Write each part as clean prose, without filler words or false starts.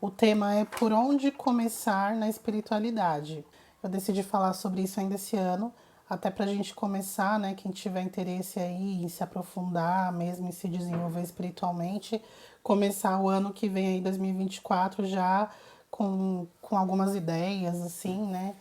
O tema é por onde começar na espiritualidade. Eu decidi falar sobre isso ainda esse ano, até para a gente começar, né? Quem tiver interesse aí em se aprofundar, mesmo em se desenvolver espiritualmente, começar o ano que vem aí, 2024, já com algumas ideias, assim, né?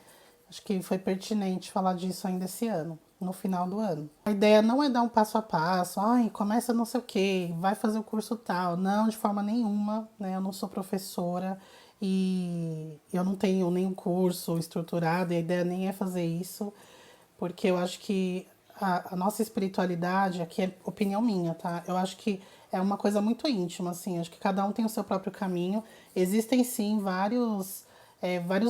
Acho que foi pertinente falar disso ainda esse ano, no final do ano. A ideia não é dar um passo a passo, ai, começa não sei o quê, vai fazer o curso tal. Não, de forma nenhuma, né? Eu não sou professora e eu não tenho nenhum curso estruturado, e a ideia nem é fazer isso, porque eu acho que a nossa espiritualidade, aqui é opinião minha, tá? Eu acho que é uma coisa muito íntima, assim, acho que cada um tem o seu próprio caminho. Existem sim vários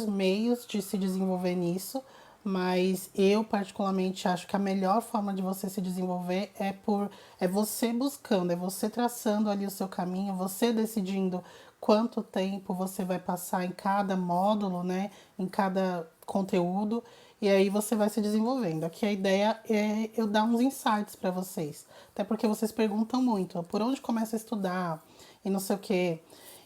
meios de se desenvolver nisso, mas eu particularmente acho que a melhor forma de você se desenvolver é você buscando, é você traçando ali o seu caminho, você decidindo quanto tempo você vai passar em cada módulo, né, em cada conteúdo, e aí você vai se desenvolvendo. Aqui a ideia é eu dar uns insights para vocês, até porque vocês perguntam muito, por onde começa a estudar e não sei o quê.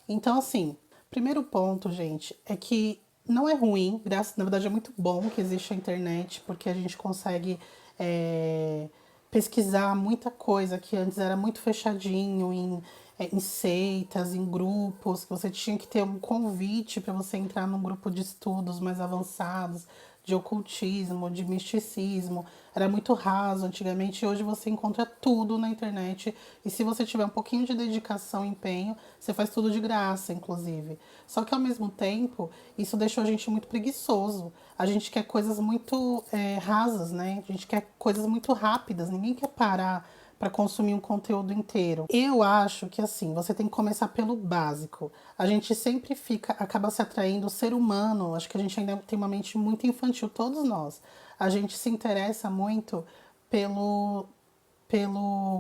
Então, assim, primeiro ponto, gente, é que não é ruim, na verdade é muito bom que existe a internet, porque a gente consegue é, pesquisar muita coisa que antes era muito fechadinho em seitas, em grupos, que você tinha que ter um convite para você entrar num grupo de estudos mais avançados, de ocultismo, de misticismo. Era muito raso antigamente, e hoje você encontra tudo na internet. E se você tiver um pouquinho de dedicação e empenho, você faz tudo de graça, inclusive. Só que ao mesmo tempo, isso deixou a gente muito preguiçoso. A gente quer coisas muito rasas, né? A gente quer coisas muito rápidas. Ninguém quer parar para consumir um conteúdo inteiro. Eu acho que assim, você tem que começar pelo básico. A gente sempre acaba se atraindo o ser humano. Acho que a gente ainda tem uma mente muito infantil, todos nós. A gente se interessa muito pelo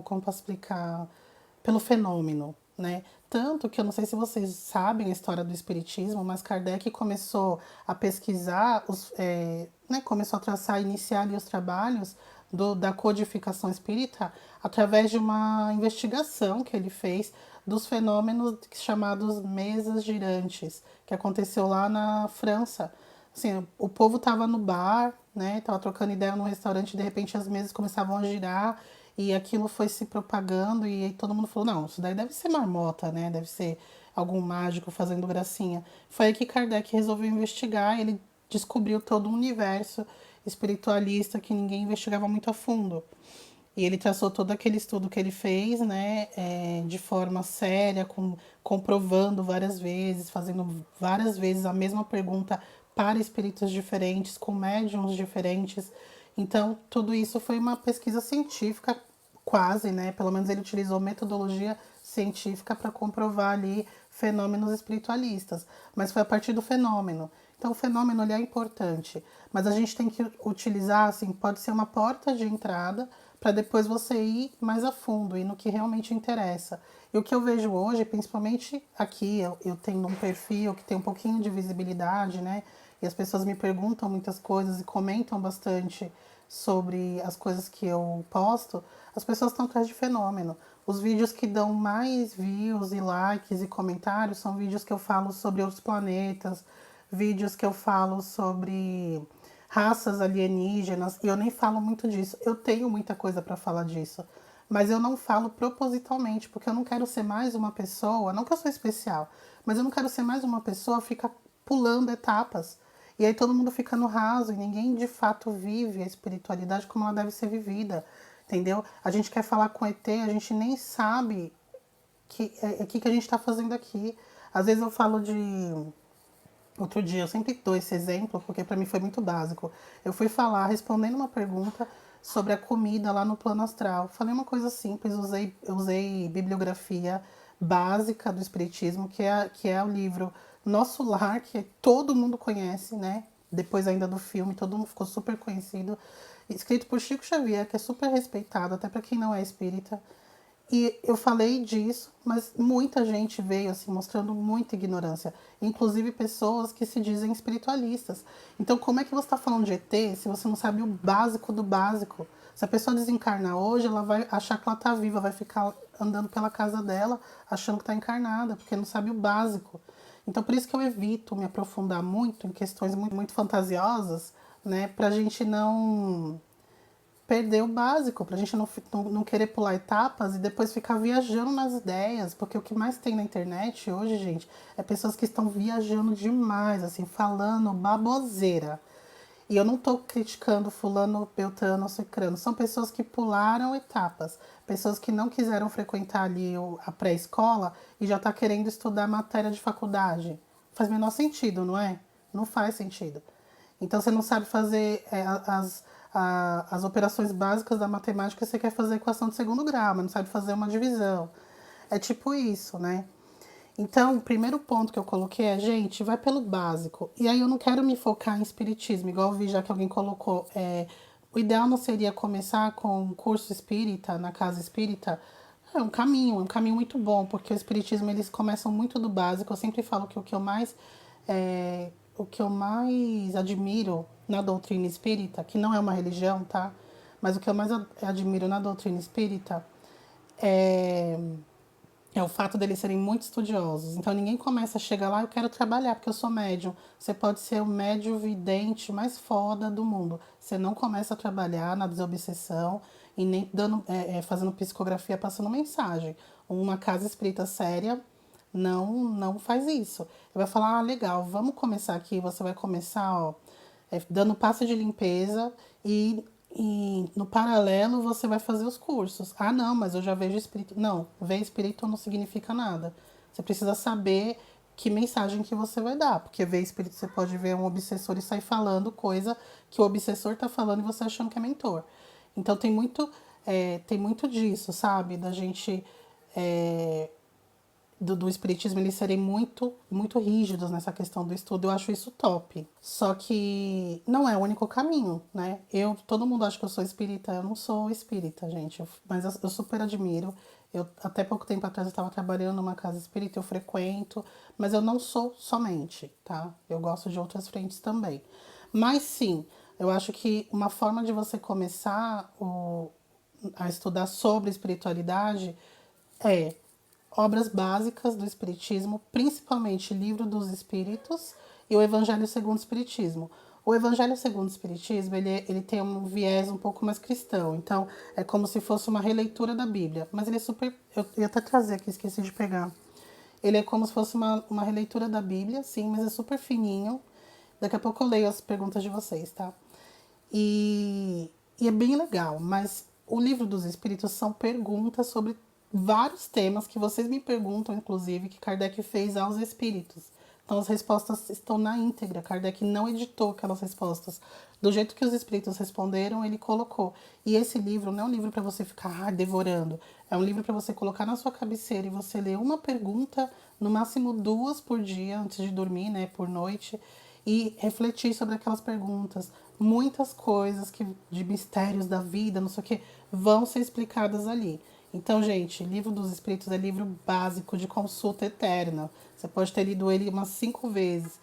como posso explicar, pelo fenômeno, né? Tanto que eu não sei se vocês sabem a história do espiritismo, mas Kardec começou a pesquisar, né, começou a traçar, iniciar ali os trabalhos da codificação espírita através de uma investigação que ele fez dos fenômenos chamados mesas girantes, que aconteceu lá na França. Assim, o povo tava no bar, né? Tava trocando ideia no restaurante, e de repente as mesas começavam a girar e aquilo foi se propagando e aí todo mundo falou, não, isso daí deve ser marmota, né? Deve ser algum mágico fazendo gracinha. Foi aí que Kardec resolveu investigar, ele descobriu todo um universo espiritualista que ninguém investigava muito a fundo. E ele traçou todo aquele estudo que ele fez, né, de forma séria, comprovando várias vezes, fazendo várias vezes a mesma pergunta para espíritos diferentes, com médiums diferentes. Então, tudo isso foi uma pesquisa científica, quase, né? Pelo menos ele utilizou metodologia científica para comprovar ali fenômenos espiritualistas. Mas foi a partir do fenômeno. Então, o fenômeno ele é importante, mas a gente tem que utilizar, assim, pode ser uma porta de entrada para depois você ir mais a fundo e no que realmente interessa. E o que eu vejo hoje, principalmente aqui, eu tenho um perfil que tem um pouquinho de visibilidade, né? E as pessoas me perguntam muitas coisas e comentam bastante sobre as coisas que eu posto. As pessoas estão atrás de fenômeno. Os vídeos que dão mais views e likes e comentários são vídeos que eu falo sobre outros planetas, vídeos que eu falo sobre raças alienígenas, e eu nem falo muito disso. Eu tenho muita coisa para falar disso, mas eu não falo propositalmente, porque eu não quero ser mais uma pessoa, não que eu sou especial, mas eu não quero ser mais uma pessoa que fica pulando etapas. E aí todo mundo fica no raso e ninguém de fato vive a espiritualidade como ela deve ser vivida, entendeu? A gente quer falar com ET, a gente nem sabe que a gente está fazendo aqui. Às vezes eu falo de outro dia, eu sempre dou esse exemplo porque para mim foi muito básico. Eu fui falar, respondendo uma pergunta sobre a comida lá no plano astral. Falei uma coisa simples, eu usei bibliografia básica do Espiritismo, que é o livro Nosso Lar, que todo mundo conhece, né? Depois ainda do filme, todo mundo ficou super conhecido. Escrito por Chico Xavier, que é super respeitado, até para quem não é espírita. E eu falei disso, mas muita gente veio assim mostrando muita ignorância, inclusive pessoas que se dizem espiritualistas. Então, como é que você está falando de ET se você não sabe o básico do básico? Se a pessoa desencarnar hoje, ela vai achar que ela está viva, vai ficar andando pela casa dela achando que está encarnada, porque não sabe o básico. Então, por isso que eu evito me aprofundar muito em questões muito fantasiosas, né? Pra gente não perder o básico, pra gente não querer pular etapas e depois ficar viajando nas ideias, porque o que mais tem na internet hoje, gente, é pessoas que estão viajando demais, assim, falando baboseira. E eu não tô criticando fulano, beltrano, cicrano, são pessoas que pularam etapas, pessoas que não quiseram frequentar ali a pré-escola e já tá querendo estudar matéria de faculdade. Faz o menor sentido, não é? Não faz sentido. Então você não sabe fazer as operações básicas da matemática, você quer fazer equação de segundo grau, mas não sabe fazer uma divisão. É tipo isso, né? Então, o primeiro ponto que eu coloquei é, gente, vai pelo básico. E aí eu não quero me focar em espiritismo, igual eu vi já que alguém colocou. O ideal não seria começar com um curso espírita, na casa espírita? É um caminho muito bom, porque o espiritismo eles começam muito do básico. Eu sempre falo que o que eu mais admiro na doutrina espírita, que não é uma religião, tá? Mas o que eu mais admiro na doutrina espírita é é o fato deles serem muito estudiosos. Então ninguém começa a chegar lá, eu quero trabalhar porque eu sou médium. Você pode ser o médium vidente mais foda do mundo. Você não começa a trabalhar na desobsessão e nem fazendo psicografia, passando mensagem. Uma casa espírita séria não faz isso. Ele vai falar, ah, legal, vamos começar aqui. Você vai começar, ó, dando passo de limpeza e no paralelo você vai fazer os cursos. Ah, não, mas eu já vejo espírito. Não, ver espírito não significa nada. Você precisa saber que mensagem que você vai dar. Porque ver espírito você pode ver um obsessor e sair falando coisa que o obsessor tá falando e você achando que é mentor. Então tem muito disso, sabe? Da gente. É, do espiritismo eles serem muito rígidos nessa questão do estudo, eu acho isso top. Só que não é o único caminho, né? Todo mundo acha que eu sou espírita, eu não sou espírita, gente, mas eu super admiro. Eu até pouco tempo atrás eu estava trabalhando numa casa espírita, eu frequento, mas eu não sou somente, tá? Eu gosto de outras frentes também. Mas sim, eu acho que uma forma de você começar a estudar sobre espiritualidade é obras básicas do Espiritismo, principalmente Livro dos Espíritos e o Evangelho segundo o Espiritismo. O Evangelho segundo o Espiritismo, ele tem um viés um pouco mais cristão, então é como se fosse uma releitura da Bíblia, mas ele é super... Eu ia até trazer aqui, esqueci de pegar. Ele é como se fosse uma releitura da Bíblia, sim, mas é super fininho. Daqui a pouco eu leio as perguntas de vocês, tá? E, e é bem legal, mas o livro dos Espíritos são perguntas sobre vários temas que vocês me perguntam, inclusive, que Kardec fez aos espíritos. Então as respostas estão na íntegra. Kardec não editou aquelas respostas. Do jeito que os espíritos responderam, ele colocou. E esse livro não é um livro para você ficar devorando. É um livro para você colocar na sua cabeceira e você ler uma pergunta, no máximo duas por dia, antes de dormir, né, por noite, e refletir sobre aquelas perguntas. Muitas coisas de mistérios da vida, não sei o que, vão ser explicadas ali. Então, gente, Livro dos Espíritos é livro básico de consulta eterna. Você pode ter lido ele umas 5 vezes.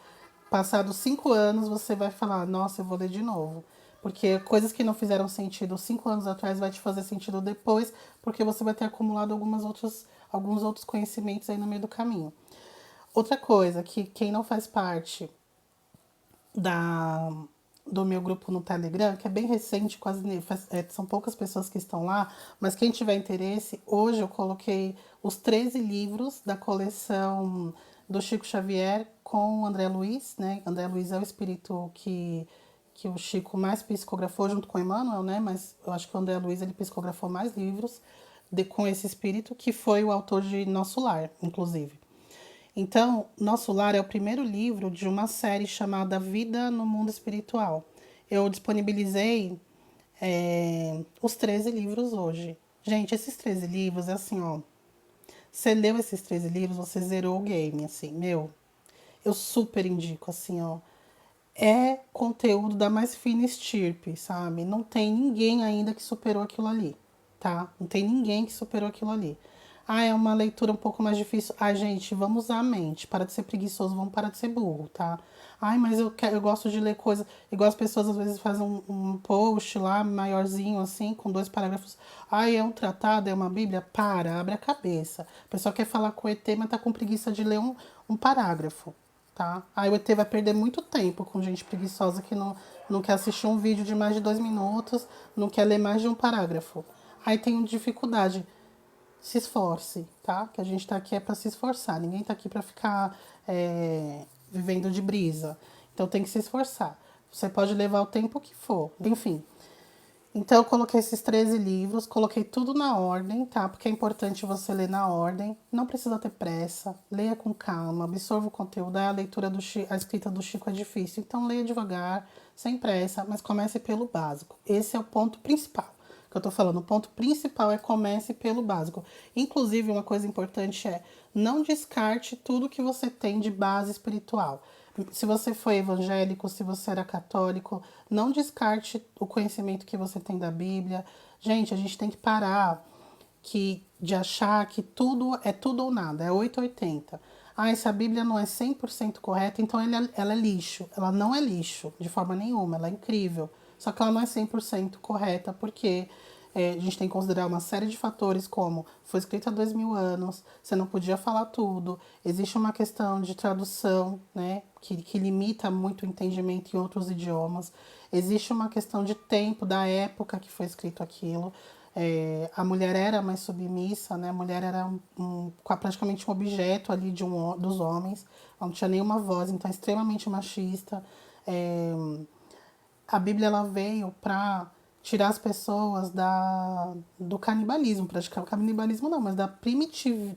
Passados 5 anos, você vai falar, nossa, eu vou ler de novo. Porque coisas que não fizeram sentido 5 anos atrás vai te fazer sentido depois, porque você vai ter acumulado alguns outros conhecimentos aí no meio do caminho. Outra coisa, que quem não faz parte da, do meu grupo no Telegram, que é bem recente, são poucas pessoas que estão lá, mas quem tiver interesse, hoje eu coloquei os 13 livros da coleção do Chico Xavier com o André Luiz, né? André Luiz é o espírito que o Chico mais psicografou junto com o Emmanuel, né? Mas eu acho que o André Luiz ele psicografou mais livros com esse espírito, que foi o autor de Nosso Lar, inclusive. Então, Nosso Lar é o primeiro livro de uma série chamada Vida no Mundo Espiritual. Eu disponibilizei os 13 livros hoje. Gente, esses 13 livros é assim, ó. Você leu esses 13 livros, você zerou o game, assim, meu. Eu super indico, assim, ó. É conteúdo da mais fina estirpe, sabe? Não tem ninguém ainda que superou aquilo ali, tá? Não tem ninguém que superou aquilo ali. Ah, é uma leitura um pouco mais difícil. Ai, gente, vamos usar a mente. Para de ser preguiçoso, vamos parar de ser burro, tá? Ai, mas eu gosto de ler coisa. Igual as pessoas às vezes fazem um post lá, maiorzinho, assim, com 2 parágrafos. Ai, é um tratado, é uma bíblia? Para, abre a cabeça. A pessoa quer falar com o ET, mas tá com preguiça de ler um parágrafo, tá? Aí o ET vai perder muito tempo com gente preguiçosa que não quer assistir um vídeo de mais de 2 minutos, não quer ler mais de um parágrafo. Aí tem dificuldade. Se esforce, tá? Que a gente tá aqui é para se esforçar. Ninguém tá aqui para ficar vivendo de brisa. Então tem que se esforçar. Você pode levar o tempo que for. Enfim. Então eu coloquei esses 13 livros, coloquei tudo na ordem, tá? Porque é importante você ler na ordem. Não precisa ter pressa. Leia com calma, absorva o conteúdo. A leitura do Chico, a escrita do Chico é difícil. Então leia devagar, sem pressa, mas comece pelo básico. Esse é o ponto principal que eu tô falando. O ponto principal é comece pelo básico. Inclusive, uma coisa importante é não descarte tudo que você tem de base espiritual. Se você foi evangélico, se você era católico, não descarte o conhecimento que você tem da Bíblia. Gente, a gente tem que parar de achar que tudo é tudo ou nada, é 8 ou 80. Ah, se a Bíblia não é 100% correta, então ela é lixo. Ela não é lixo, de forma nenhuma, ela é incrível. Só que ela não é 100% correta, porque a gente tem que considerar uma série de fatores, como foi escrita há 2000 anos, você não podia falar tudo, existe uma questão de tradução, né, que limita muito o entendimento em outros idiomas, existe uma questão de tempo, da época que foi escrito aquilo. A mulher era mais submissa, né? A mulher era praticamente um objeto ali dos homens, não tinha nenhuma voz, então é extremamente machista. A Bíblia ela veio para tirar as pessoas do canibalismo, praticar o canibalismo não, mas do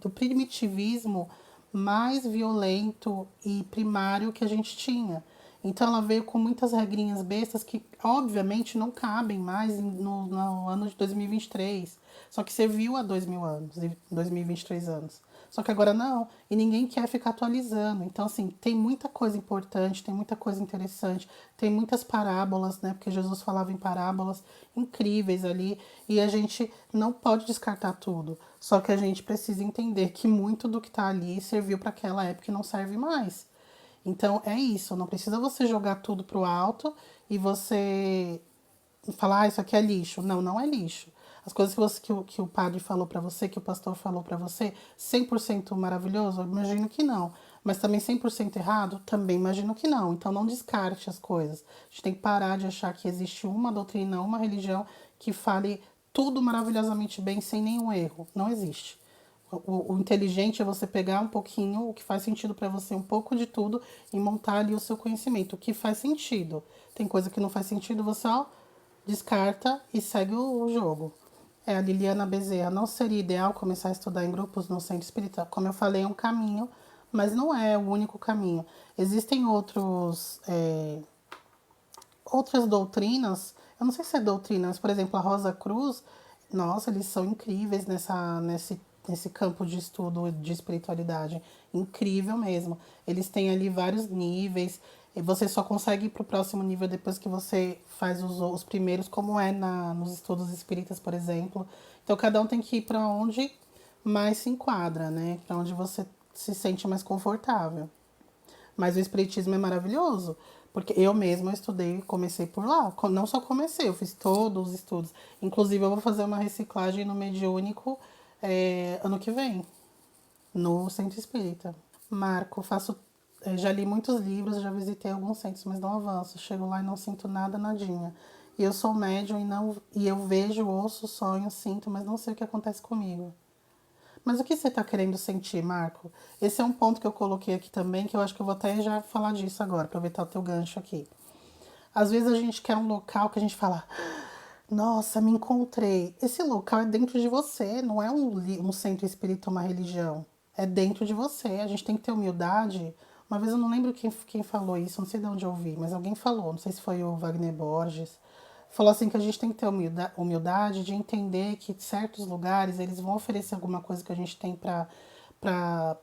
primitivismo mais violento e primário que a gente tinha. Então ela veio com muitas regrinhas bestas que obviamente não cabem mais no ano de 2023. Só que serviu há 2000 anos, 2023 anos. Só que agora não, e ninguém quer ficar atualizando. Então, assim, tem muita coisa importante, tem muita coisa interessante, tem muitas parábolas, né? Porque Jesus falava em parábolas incríveis ali, e a gente não pode descartar tudo. Só que a gente precisa entender que muito do que está ali serviu para aquela época e não serve mais. Então é isso, não precisa você jogar tudo pro alto e você falar, ah, isso aqui é lixo. Não, não é lixo. As coisas que o padre falou para você, que o pastor falou para você, 100% maravilhoso? Eu imagino que não. Mas também 100% errado? Também imagino que não. Então não descarte as coisas. A gente tem que parar de achar que existe uma doutrina, uma religião que fale tudo maravilhosamente bem, sem nenhum erro. Não existe. O inteligente é você pegar um pouquinho, o que faz sentido para você, um pouco de tudo, e montar ali o seu conhecimento. O que faz sentido. Tem coisa que não faz sentido, você ó, descarta e segue o jogo. A Liliana Bezerra, não seria ideal começar a estudar em grupos no centro espírita? Como eu falei, é um caminho, mas não é o único caminho. Existem outras doutrinas, eu não sei se é doutrina, mas, por exemplo, a Rosa Cruz, nossa, eles são incríveis nesse campo de estudo de espiritualidade. Incrível mesmo. Eles têm ali vários níveis, e você só consegue ir para o próximo nível depois que você faz os primeiros, como é nos estudos espíritas, por exemplo. Então, cada um tem que ir para onde mais se enquadra, né? Para onde você se sente mais confortável. Mas o espiritismo é maravilhoso, porque eu mesma estudei, comecei por lá. Não só comecei, eu fiz todos os estudos. Inclusive, eu vou fazer uma reciclagem no mediúnico ano que vem, no Centro Espírita. Marco, já li muitos livros, já visitei alguns centros, mas não avanço. Chego lá e não sinto nada, nadinha. E eu sou médium e eu vejo, ouço, sonho, sinto, mas não sei o que acontece comigo. Mas o que você está querendo sentir, Marco? Esse é um ponto que eu coloquei aqui também, que eu acho que eu vou até já falar disso agora, aproveitar o teu gancho aqui. Às vezes a gente quer um local que a gente fala, nossa, me encontrei. Esse local é dentro de você, não é um centro espírita, uma religião. É dentro de você, a gente tem que ter humildade. Uma vez eu não lembro quem falou isso, não sei de onde eu ouvi, mas alguém falou, não sei se foi o Wagner Borges, falou assim que a gente tem que ter humildade de entender que certos lugares eles vão oferecer alguma coisa que a gente tem para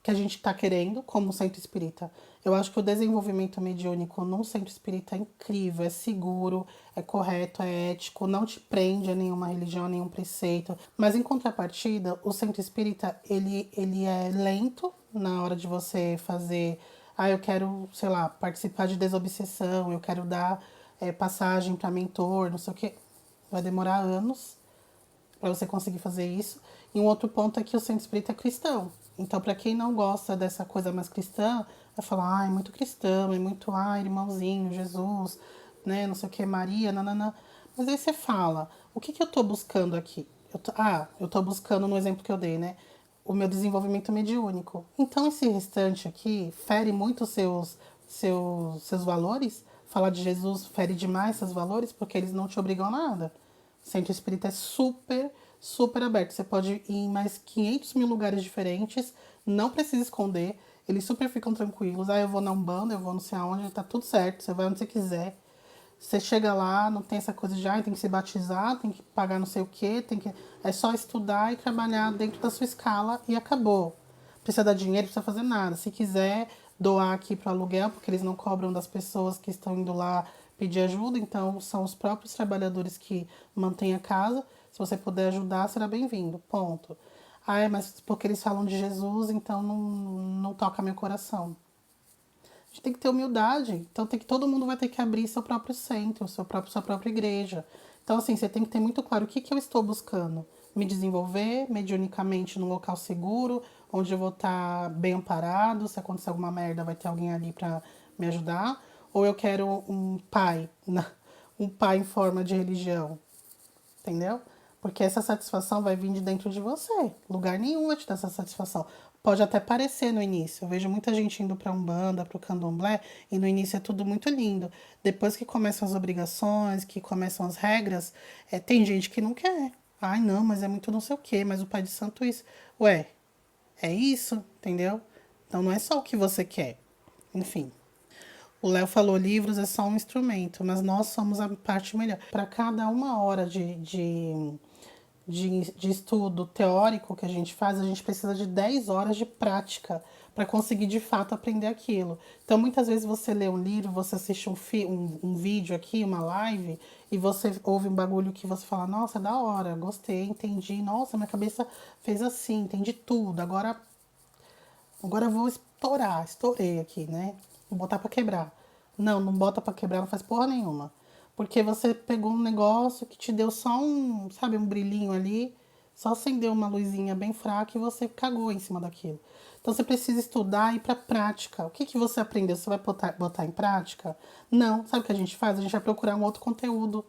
que a gente está querendo como centro espírita. Eu acho que o desenvolvimento mediúnico num centro espírita é incrível, é seguro, é correto, é ético, não te prende a nenhuma religião, a nenhum preceito. Mas em contrapartida, o centro espírita, ele é lento na hora de você fazer. Ah, eu quero, sei lá, participar de desobsessão, eu quero dar passagem para mentor, não sei o quê. Vai demorar anos para você conseguir fazer isso. E um outro ponto é que o centro espírita é cristão. Então, para quem não gosta dessa coisa mais cristã, vai falar, ah, é muito cristão, é muito, ah, irmãozinho, Jesus, né, não sei o que, Maria, nananã. Mas aí você fala, o que eu tô buscando aqui? Eu tô buscando, no exemplo que eu dei, né, o meu desenvolvimento mediúnico. Então, esse restante aqui fere muito seus valores. Falar de Jesus fere demais seus valores, porque eles não te obrigam a nada. O centro espírita é super, super aberto. Você pode ir em mais 500 mil lugares diferentes, não precisa esconder. Eles super ficam tranquilos. Ah, eu vou na Umbanda, eu vou não sei aonde, tá tudo certo. Você vai onde você quiser. Você chega lá, não tem essa coisa de, ah, tem que se batizar, tem que pagar não sei o quê, tem que... É só estudar e trabalhar dentro da sua escala e acabou. Precisa dar dinheiro, não precisa fazer nada. Se quiser doar aqui para aluguel, porque eles não cobram das pessoas que estão indo lá pedir ajuda, então são os próprios trabalhadores que mantêm a casa. Se você puder ajudar, será bem-vindo. Ponto. Ah, é, mas porque eles falam de Jesus, então não toca meu coração. A gente tem que ter humildade. Então todo mundo vai ter que abrir seu próprio centro, sua própria igreja. Então, assim, você tem que ter muito claro o que eu estou buscando. Me desenvolver mediunicamente num local seguro, onde eu vou estar bem amparado. Se acontecer alguma merda, vai ter alguém ali para me ajudar. Ou eu quero um pai, um pai em forma de religião. Entendeu? Porque essa satisfação vai vir de dentro de você. Lugar nenhum vai te dar essa satisfação. Pode até parecer no início. Eu vejo muita gente indo para Umbanda, para o Candomblé, e no início é tudo muito lindo. Depois que começam as obrigações, que começam as regras, tem gente que não quer. Ai, não, mas é muito não sei o quê, mas o pai de santo isso. Ué, é isso, entendeu? Então não é só o que você quer. Enfim. O Léo falou, livros é só um instrumento, mas nós somos a parte melhor. Para cada uma hora de estudo teórico que a gente precisa de 10 horas de prática para conseguir de fato aprender aquilo. Então, muitas vezes você lê um livro, você assiste um vídeo aqui, uma live, e você ouve um bagulho que você fala, nossa, é da hora, gostei, entendi, nossa, minha cabeça fez assim, entendi tudo, agora eu vou estourar, estourei aqui, né? Vou botar pra quebrar. Não bota pra quebrar, não faz porra nenhuma. Porque você pegou um negócio que te deu só sabe, um brilhinho ali, só acendeu uma luzinha bem fraca e você cagou em cima daquilo. Então você precisa estudar e ir pra prática. O que você aprendeu? Você vai botar em prática? Não. Sabe o que a gente faz? A gente vai procurar um outro conteúdo.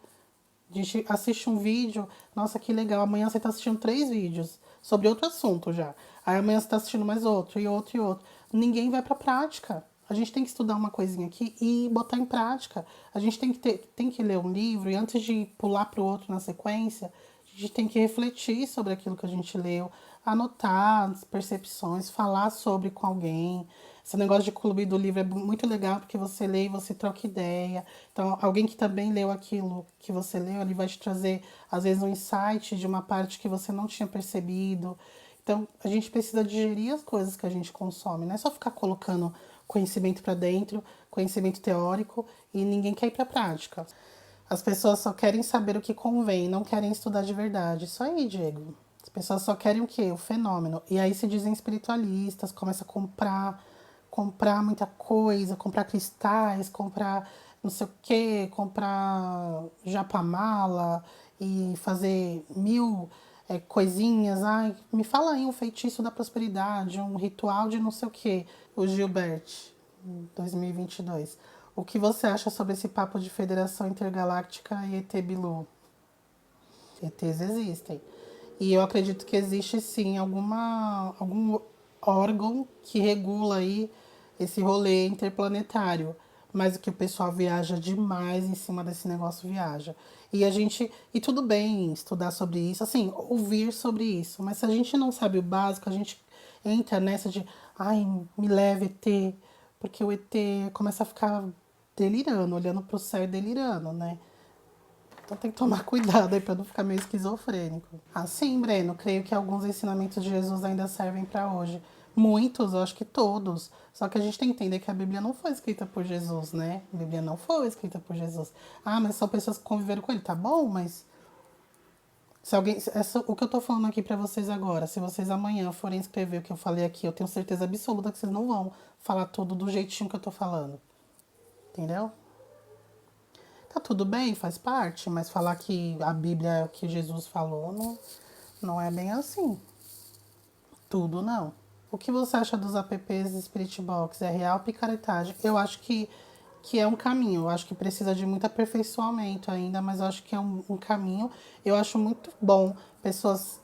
A gente assiste um vídeo, nossa, que legal. Amanhã você está assistindo 3 vídeos sobre outro assunto já. Aí amanhã você está assistindo mais outro, e outro, e outro. Ninguém vai para prática. A gente tem que estudar uma coisinha aqui e botar em prática. A gente tem que ler um livro e antes de pular para o outro na sequência, a gente tem que refletir sobre aquilo que a gente leu, anotar as percepções, falar sobre com alguém. Esse negócio de clube do livro é muito legal porque você lê e você troca ideia. Então, alguém que também leu aquilo que você leu, ele vai te trazer, às vezes, um insight de uma parte que você não tinha percebido. Então, a gente precisa digerir as coisas que a gente consome, não é só ficar colocando conhecimento para dentro, conhecimento teórico, e ninguém quer ir para a prática. As pessoas só querem saber o que convém, não querem estudar de verdade. Isso aí, Diego. As pessoas só querem o quê? O fenômeno. E aí se dizem espiritualistas, começam a comprar muita coisa, comprar cristais, comprar não sei o quê, comprar japamala e fazer mil coisinhas. Ai, me fala aí um feitiço da prosperidade, um ritual de não sei o quê. O Gilbert, 2022. O que você acha sobre esse papo de Federação Intergaláctica e ET Bilu? ETs existem. E eu acredito que existe sim algum órgão que regula aí esse rolê interplanetário. Mas o que o pessoal viaja demais em cima desse negócio viaja. E tudo bem estudar sobre isso, assim, ouvir sobre isso. Mas se a gente não sabe o básico, a gente entra nessa de, ai, me leva ET, porque o ET começa a ficar delirando, olhando pro céu e delirando, né? Então tem que tomar cuidado aí para não ficar meio esquizofrênico. Assim, Breno, creio que alguns ensinamentos de Jesus ainda servem para hoje. Muitos, eu acho que todos. Só que a gente tem que entender que a Bíblia não foi escrita por Jesus, né? A Bíblia não foi escrita por Jesus. Ah, mas são pessoas que conviveram com ele. Tá bom, mas se alguém. O que eu tô falando aqui pra vocês agora, se vocês amanhã forem escrever o que eu falei aqui, eu tenho certeza absoluta que vocês não vão falar tudo do jeitinho que eu tô falando. Entendeu? Tá tudo bem, faz parte, mas falar que a Bíblia é o que Jesus falou não é bem assim. Tudo não. O que você acha dos apps Spirit Box? É real picaretagem? Eu acho que é um caminho. Eu acho que precisa de muito aperfeiçoamento ainda, mas eu acho que é um caminho. Eu acho muito bom pessoas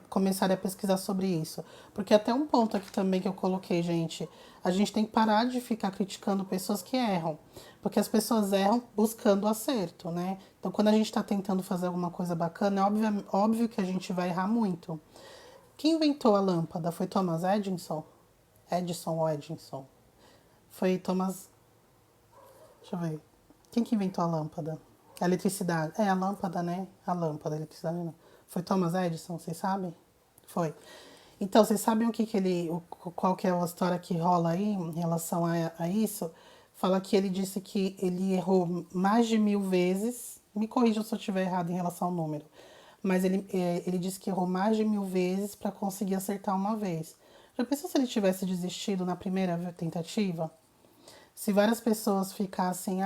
começarem a pesquisar sobre isso. Porque até um ponto aqui também que eu coloquei, gente. A gente tem que parar de ficar criticando pessoas que erram. Porque as pessoas erram buscando o acerto, né? Então, quando a gente está tentando fazer alguma coisa bacana, é óbvio que a gente vai errar muito. Quem inventou a lâmpada? Foi Thomas Edison? Edison ou Edison? Foi Thomas. Deixa eu ver. Quem que inventou a lâmpada? A eletricidade. É a lâmpada, né? A lâmpada, a eletricidade não. Foi Thomas Edison, vocês sabem? Foi. Então, vocês sabem o que, que ele. Qual que é a história que rola aí em relação a isso? Fala que ele disse que ele errou mais de 1000 vezes. Me corrijam se eu estiver errado em relação ao número. Mas ele disse que errou mais de 1000 vezes para conseguir acertar uma vez. Já pensou se ele tivesse desistido na primeira tentativa? Se várias pessoas ficassem,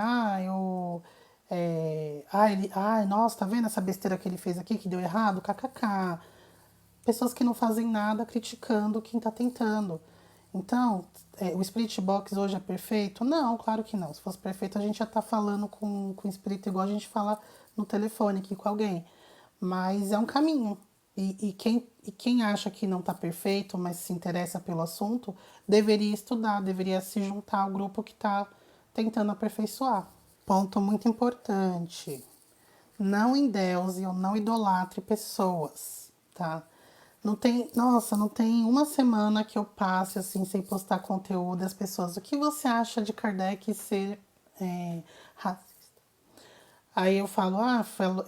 nossa, tá vendo essa besteira que ele fez aqui que deu errado? KKK. Pessoas que não fazem nada criticando quem tá tentando. Então, o Spirit Box hoje é perfeito? Não, claro que não. Se fosse perfeito, a gente já tá falando com o espírito igual a gente fala no telefone aqui com alguém. Mas é um caminho. E quem acha que não está perfeito, mas se interessa pelo assunto, deveria estudar, deveria se juntar ao grupo que está tentando aperfeiçoar. Ponto muito importante. Não endeuse ou não idolatre pessoas, tá? Não tem uma semana que eu passe assim sem postar conteúdo das pessoas. O que você acha de Kardec ser racista? Aí eu falo,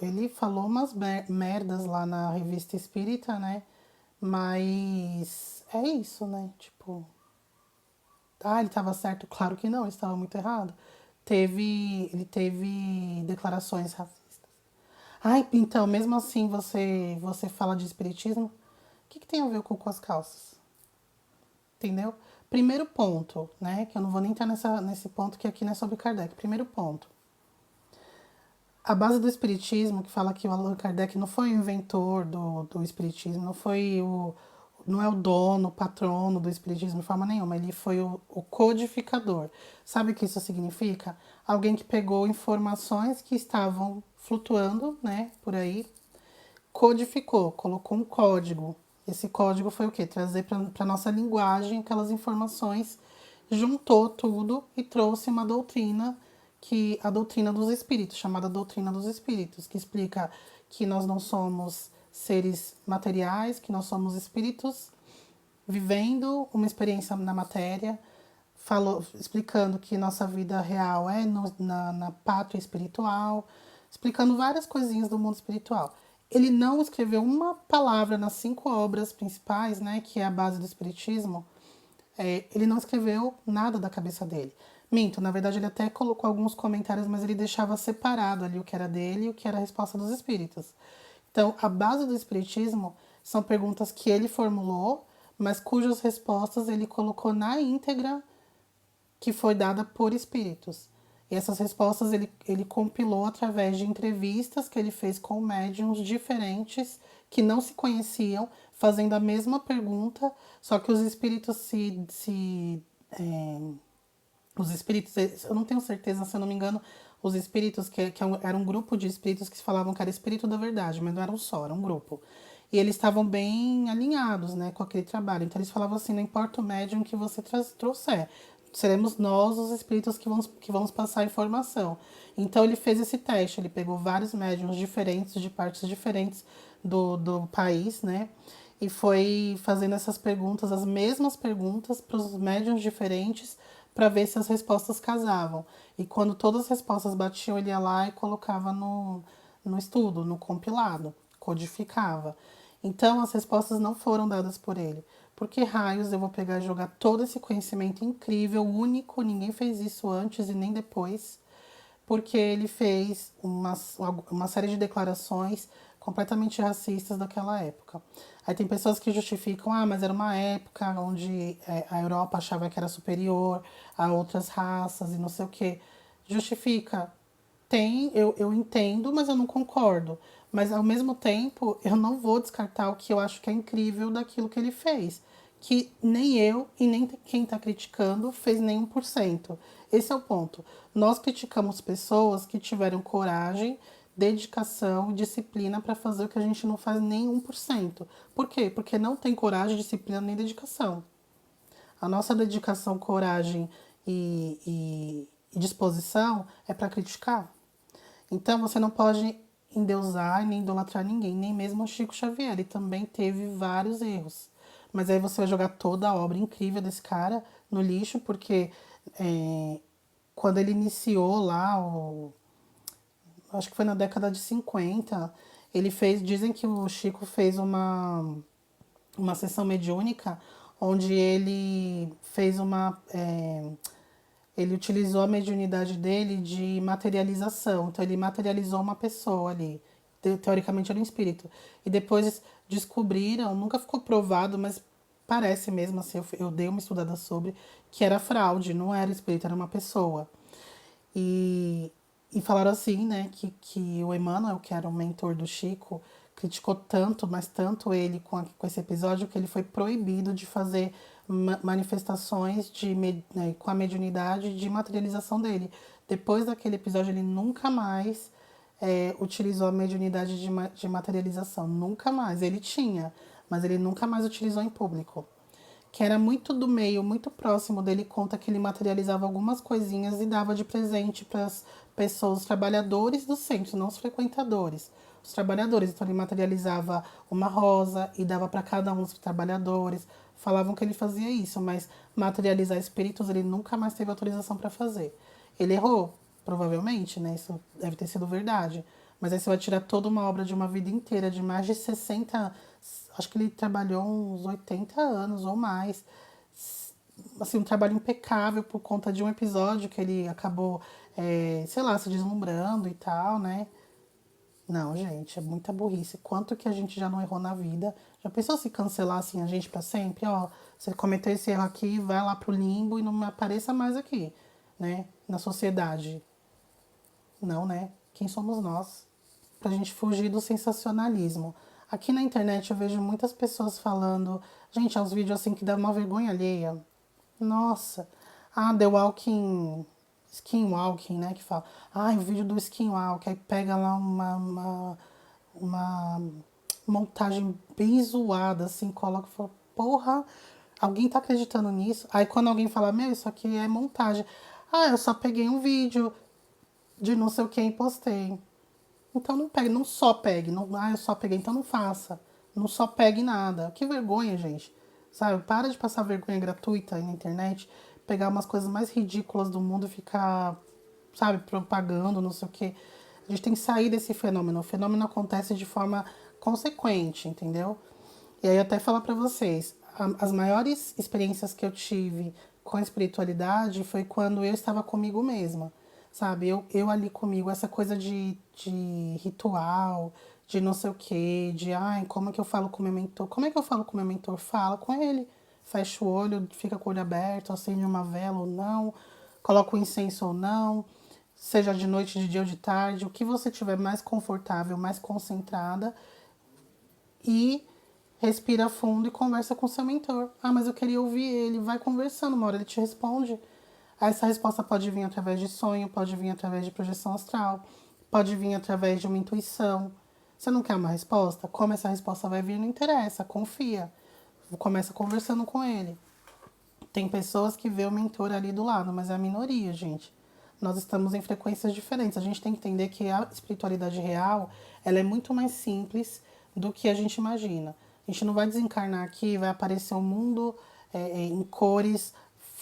ele falou umas merdas lá na revista Espírita, né? Mas é isso, né? Tipo, ele tava certo? Claro que não, ele estava muito errado. Ele teve declarações racistas. Ai, então, mesmo assim você fala de espiritismo, o que tem a ver com as calças? Entendeu? Primeiro ponto, né? Que eu não vou nem entrar nesse ponto que aqui não é sobre Kardec. Primeiro ponto. A base do espiritismo, que fala que o Allan Kardec não foi o inventor do espiritismo, não é o dono, o patrono do espiritismo de forma nenhuma, ele foi o codificador. Sabe o que isso significa? Alguém que pegou informações que estavam flutuando, né, por aí, codificou, colocou um código. Esse código foi o quê? Trazer para a nossa linguagem aquelas informações, juntou tudo e trouxe uma doutrina, que a doutrina dos espíritos, chamada doutrina dos espíritos, que explica que nós não somos seres materiais, que nós somos espíritos vivendo uma experiência na matéria, explicando que nossa vida real é na pátria espiritual, explicando várias coisinhas do mundo espiritual. Ele não escreveu uma palavra nas 5 obras principais, né, que é a base do espiritismo. Ele não escreveu nada da cabeça dele. Minto, na verdade ele até colocou alguns comentários, mas ele deixava separado ali o que era dele e o que era a resposta dos espíritos. Então, a base do espiritismo são perguntas que ele formulou, mas cujas respostas ele colocou na íntegra que foi dada por espíritos. E essas respostas ele compilou através de entrevistas que ele fez com médiums diferentes que não se conheciam, fazendo a mesma pergunta, só que os espíritos os espíritos, eu não tenho certeza, se eu não me engano, os espíritos, era um grupo de espíritos que falavam que era espírito da verdade, mas não era um só, era um grupo. E eles estavam bem alinhados, né, com aquele trabalho. Então eles falavam assim, não importa o médium que você trouxer, seremos nós os espíritos que vamos passar a informação. Então ele fez esse teste, ele pegou vários médiums diferentes, de partes diferentes do país, né, e foi fazendo essas perguntas, as mesmas perguntas para os médiums diferentes, para ver se as respostas casavam. E quando todas as respostas batiam, ele ia lá e colocava no estudo, no compilado, codificava. Então, as respostas não foram dadas por ele. Por que raios eu vou pegar e jogar todo esse conhecimento incrível, único, ninguém fez isso antes e nem depois, porque ele fez uma série de declarações completamente racistas daquela época. Aí tem pessoas que justificam, mas era uma época onde a Europa achava que era superior a outras raças e não sei o quê. Justifica. Eu entendo, mas eu não concordo. Mas ao mesmo tempo, eu não vou descartar o que eu acho que é incrível daquilo que ele fez. Que nem eu e nem quem está criticando fez nem 1%. Esse é o ponto. Nós criticamos pessoas que tiveram coragem, dedicação e disciplina para fazer o que a gente não faz nem 1%. Por quê? Porque não tem coragem, disciplina nem dedicação. A nossa dedicação, coragem e disposição é para criticar. Então você não pode endeusar nem idolatrar ninguém, nem mesmo o Chico Xavier. Ele também teve vários erros. Mas aí você vai jogar toda a obra incrível desse cara no lixo, porque quando ele iniciou lá, acho que foi na década de 50, ele fez. Dizem que o Chico fez uma sessão mediúnica onde ele fez ele utilizou a mediunidade dele de materialização. Então, ele materializou uma pessoa ali. Teoricamente, era um espírito. E depois descobriram, nunca ficou provado, mas parece mesmo assim, eu dei uma estudada sobre, que era fraude, não era espírito, era uma pessoa. E, e falaram assim, né, que o Emmanuel, que era o mentor do Chico, criticou tanto, mas tanto ele com esse episódio, que ele foi proibido de fazer manifestações né, com a mediunidade de materialização dele. Depois daquele episódio, ele nunca mais utilizou a mediunidade de materialização. Nunca mais. Ele tinha, mas ele nunca mais utilizou em público, que era muito do meio, muito próximo dele, conta que ele materializava algumas coisinhas e dava de presente para as pessoas, os trabalhadores do centro, não os frequentadores. Os trabalhadores, então ele materializava uma rosa e dava para cada um dos trabalhadores. Falavam que ele fazia isso, mas materializar espíritos ele nunca mais teve autorização para fazer. Ele errou, provavelmente, né? Isso deve ter sido verdade. Mas aí você vai tirar toda uma obra de uma vida inteira, de mais de 60, acho que ele trabalhou uns 80 anos ou mais. Assim, um trabalho impecável por conta de um episódio que ele acabou, sei lá, se deslumbrando e tal, né? Não, gente, é muita burrice. Quanto que a gente já não errou na vida? Já pensou se cancelassem a gente pra sempre? Ó, você cometeu esse erro aqui, vai lá pro limbo e não me apareça mais aqui, né? Na sociedade. Não, né? Quem somos nós? Pra gente fugir do sensacionalismo. Aqui na internet eu vejo muitas pessoas falando, gente, é uns vídeos assim que dá uma vergonha alheia. Nossa. The Walking, Skinwalking, né, que fala. O vídeo do Skinwalking, aí pega lá uma montagem bem zoada, assim, coloca e fala, porra, alguém tá acreditando nisso? Aí quando alguém fala, meu, isso aqui é montagem. Eu só peguei um vídeo de não sei o que e postei. Então não pegue, não só pegue. Não, eu só peguei, então não faça. Não só pegue nada. Que vergonha, gente. Sabe? Para de passar vergonha gratuita aí na internet. Pegar umas coisas mais ridículas do mundo e ficar, sabe, propagando, não sei o quê. A gente tem que sair desse fenômeno. O fenômeno acontece de forma consequente, entendeu? E aí até falar pra vocês, as maiores experiências que eu tive com a espiritualidade foi quando eu estava comigo mesma, sabe? Eu ali comigo, essa coisa de ritual, de não sei o quê, como é que eu falo com o meu mentor? Como é que eu falo com o meu mentor? Fala com ele. Fecha o olho, fica com o olho aberto, acende uma vela ou não, coloca o incenso ou não, seja de noite, de dia ou de tarde, o que você tiver mais confortável, mais concentrada, e respira fundo e conversa com seu mentor. Mas eu queria ouvir ele. Vai conversando, uma hora ele te responde. Essa resposta pode vir através de sonho, pode vir através de projeção astral, pode vir através de uma intuição. Você não quer uma resposta? Como essa resposta vai vir, não interessa, confia. Começa conversando com ele. Tem pessoas que vê o mentor ali do lado, mas é a minoria, gente. Nós estamos em frequências diferentes. A gente tem que entender que a espiritualidade real, ela é muito mais simples do que a gente imagina. A gente não vai desencarnar aqui, vai aparecer um mundo em cores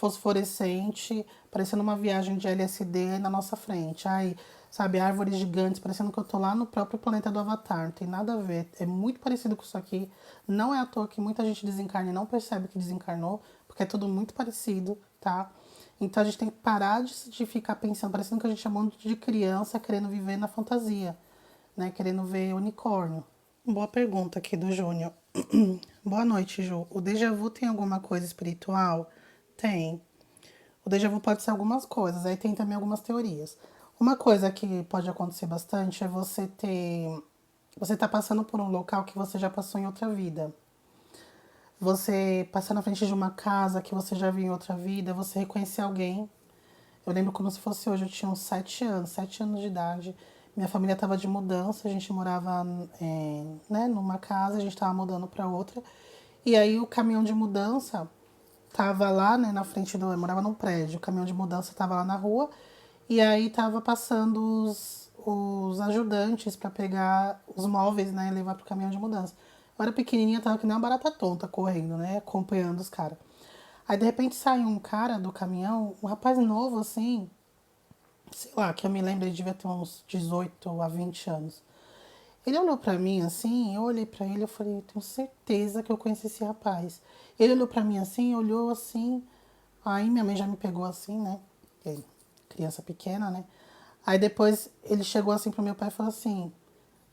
fosforescente, parecendo uma viagem de LSD na nossa frente. Ai, sabe, árvores gigantes, parecendo que eu tô lá no próprio planeta do Avatar. Não tem nada a ver. É muito parecido com isso aqui. Não é à toa que muita gente desencarna e não percebe que desencarnou, porque é tudo muito parecido, tá? Então a gente tem que parar de ficar pensando, parecendo que a gente é um monte de criança querendo viver na fantasia, né? Querendo ver unicórnio. Boa pergunta aqui do Júnior. Boa noite, Ju. O déjà vu tem alguma coisa espiritual? Tem. O déjà vu pode ser algumas coisas, aí tem também algumas teorias. Uma coisa que pode acontecer bastante é você ter. Você tá passando por um local que você já passou em outra vida. Você passar na frente de uma casa que você já viu em outra vida, você reconhecer alguém. Eu lembro como se fosse hoje, eu tinha uns 7 anos de idade. Minha família estava de mudança, a gente morava né, numa casa, a gente estava mudando para outra. E aí o caminhão de mudança tava lá, né, na frente do. Eu morava num prédio, o caminhão de mudança tava lá na rua. E aí tava passando os ajudantes para pegar os móveis, né, e levar pro caminhão de mudança. Eu era pequenininha, tava que nem uma barata tonta correndo, né, acompanhando os caras. Aí de repente saiu um cara do caminhão, um rapaz novo assim, sei lá, que eu me lembro, ele devia ter uns 18 a 20 anos. Ele olhou pra mim assim, eu olhei pra ele, eu falei, eu tenho certeza que eu conheci esse rapaz. Ele olhou pra mim assim, olhou assim, aí minha mãe já me pegou assim, né? Ele, criança pequena, né? Aí depois ele chegou assim pro meu pai e falou assim,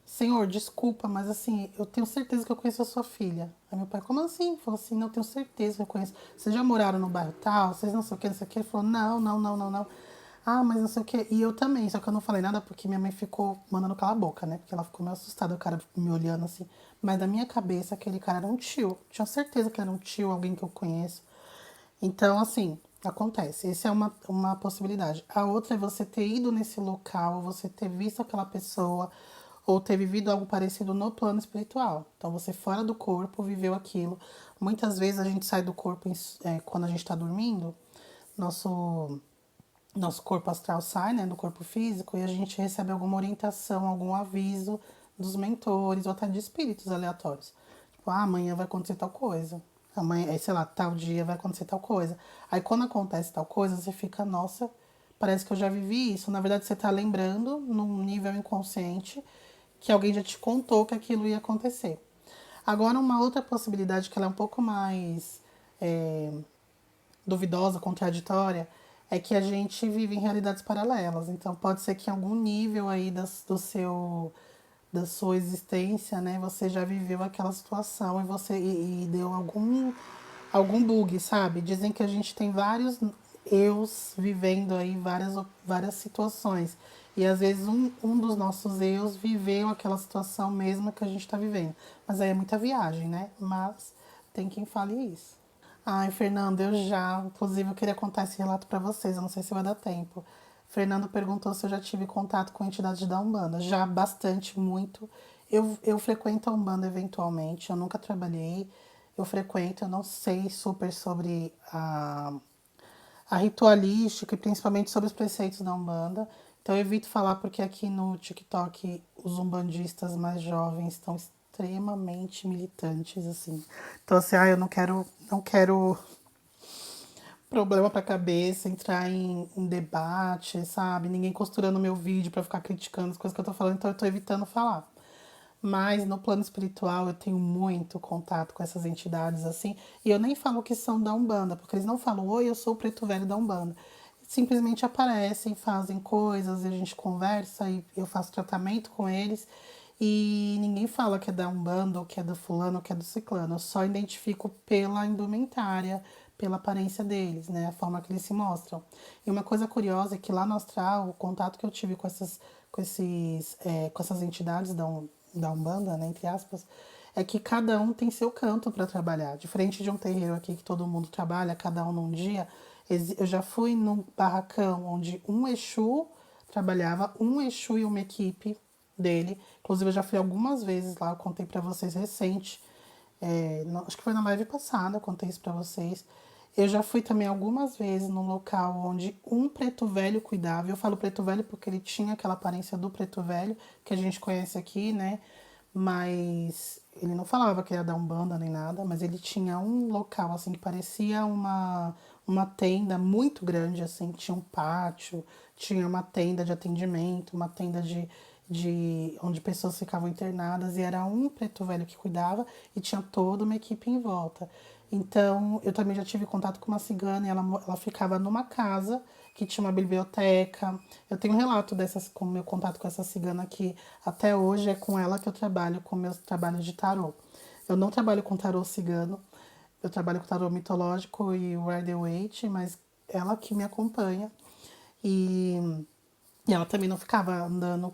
Senhor, desculpa, mas assim, eu tenho certeza que eu conheço a sua filha. Aí meu pai, como assim? Falou assim, não, eu tenho certeza que eu conheço. Vocês já moraram no bairro tal? Vocês não sei o que, não sei o que. Ele falou, não, não, não, não, não. Ah, mas não sei o que. E eu também, só que eu não falei nada porque minha mãe ficou mandando calar a boca, né? Porque ela ficou meio assustada, o cara me olhando assim. Mas na minha cabeça, aquele cara era um tio. Tinha certeza que era um tio, alguém que eu conheço. Então, assim, acontece. Essa é uma possibilidade. A outra é você ter ido nesse local, você ter visto aquela pessoa, ou ter vivido algo parecido no plano espiritual. Então, você fora do corpo viveu aquilo. Muitas vezes a gente sai do corpo quando a gente está dormindo, nosso, nosso corpo astral sai, né, do corpo físico, e a gente recebe alguma orientação, algum aviso dos mentores, ou até de espíritos aleatórios. Tipo, ah, amanhã vai acontecer tal coisa. Amanhã, sei lá, tal dia vai acontecer tal coisa. Aí quando acontece tal coisa, você fica, nossa, parece que eu já vivi isso. Na verdade, você tá lembrando, num nível inconsciente, que alguém já te contou que aquilo ia acontecer. Agora, uma outra possibilidade que ela é um pouco mais duvidosa, contraditória, é que a gente vive em realidades paralelas. Então, pode ser que em algum nível aí da sua existência, né, você já viveu aquela situação e deu algum bug, sabe? Dizem que a gente tem vários eus vivendo aí várias situações. E às vezes um dos nossos eus viveu aquela situação mesmo que a gente está vivendo. Mas aí é muita viagem, né? Mas tem quem fale isso. Ai, Fernando, eu já. Inclusive, eu queria contar esse relato para vocês, eu não sei se vai dar tempo. Fernando perguntou se eu já tive contato com entidades da Umbanda. Já bastante, muito. Eu frequento a Umbanda eventualmente, eu nunca trabalhei. Eu frequento, eu não sei super sobre a ritualística e principalmente sobre os preceitos da Umbanda. Então eu evito falar porque aqui no TikTok os umbandistas mais jovens estão extremamente militantes, assim. Então assim, eu não quero problema pra cabeça, entrar em debate, sabe? Ninguém costurando meu vídeo pra ficar criticando as coisas que eu tô falando, então eu tô evitando falar. Mas no plano espiritual eu tenho muito contato com essas entidades assim. E eu nem falo que são da Umbanda, porque eles não falam, oi, eu sou o preto velho da Umbanda. Simplesmente aparecem, fazem coisas, e a gente conversa e eu faço tratamento com eles. E ninguém fala que é da Umbanda, ou que é do fulano, ou que é do ciclano. Eu só identifico pela indumentária, pela aparência deles, né? A forma que eles se mostram. E uma coisa curiosa é que lá no astral, o contato que eu tive com essas entidades da Umbanda, né, entre aspas, é que cada um tem seu canto para trabalhar. Diferente de um terreiro aqui que todo mundo trabalha, cada um num dia. Eu já fui num barracão onde um Exu trabalhava, um Exu e uma equipe dele. Inclusive, eu já fui algumas vezes lá, eu contei para vocês recente. Acho que foi na live passada, eu contei isso para vocês. Eu já fui também algumas vezes num local onde um preto velho cuidava. Eu falo preto velho porque ele tinha aquela aparência do preto velho que a gente conhece aqui, né? Mas ele não falava que ia dar umbanda nem nada, mas ele tinha um local assim que parecia uma tenda muito grande, assim, tinha um pátio, tinha uma tenda de atendimento, uma tenda de onde pessoas ficavam internadas, e era um preto velho que cuidava e tinha toda uma equipe em volta. Então, eu também já tive contato com uma cigana e ela ficava numa casa que tinha uma biblioteca. Eu tenho um relato com o meu contato com essa cigana que até hoje é com ela que eu trabalho com meus trabalhos de tarô. Eu não trabalho com tarô cigano, eu trabalho com tarô mitológico e Rider-Waite, mas ela que me acompanha. E, e ela também não ficava andando